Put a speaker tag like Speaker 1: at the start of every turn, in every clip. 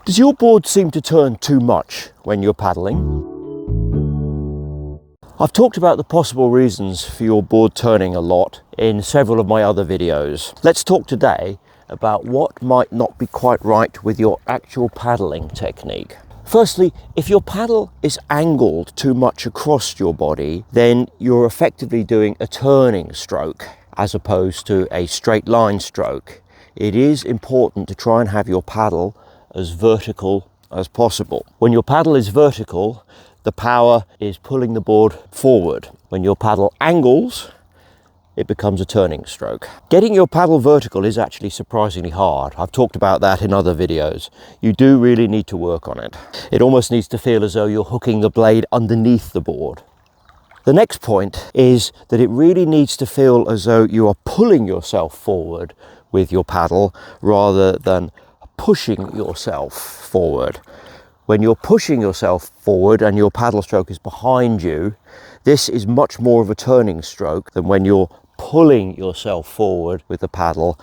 Speaker 1: Does your board seem to turn too much when you're paddling? I've talked about the possible reasons for your board turning a lot in several of my other videos. Let's talk today about what might not be quite right with your actual paddling technique. Firstly, if your paddle is angled too much across your body, then you're effectively doing a turning stroke as opposed to a straight line stroke. It is important to try and have your paddle as vertical as possible. When your paddle is vertical, the power is pulling the board forward. When your paddle angles, it becomes a turning stroke. Getting your paddle vertical is actually surprisingly hard. I've talked about that in other videos. You do really need to work on it. It almost needs to feel as though you're hooking the blade underneath the board. The next point is that it really needs to feel as though you are pulling yourself forward with your paddle rather than pushing yourself forward. When you're pushing yourself forward and your paddle stroke is behind you, this is much more of a turning stroke than when you're pulling yourself forward with the paddle.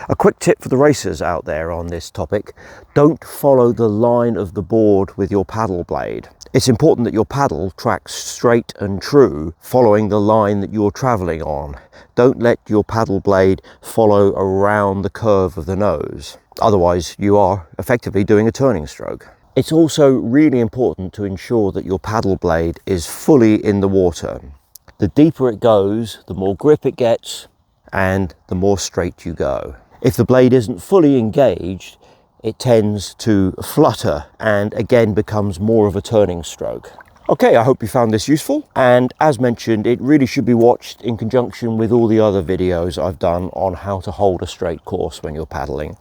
Speaker 1: A quick tip for the racers out there on this topic: don't follow the line of the board with your paddle blade. It's important that your paddle tracks straight and true, following the line that you're traveling on. Don't let your paddle blade follow around the curve of the nose. Otherwise, you are effectively doing a turning stroke. It's also really important to ensure that your paddle blade is fully in the water. The deeper it goes, the more grip it gets, and the more straight you go. If the blade isn't fully engaged, it tends to flutter and again becomes more of a turning stroke. Okay, I hope you found this useful, and as mentioned, it really should be watched in conjunction with all the other videos I've done on how to hold a straight course when you're paddling.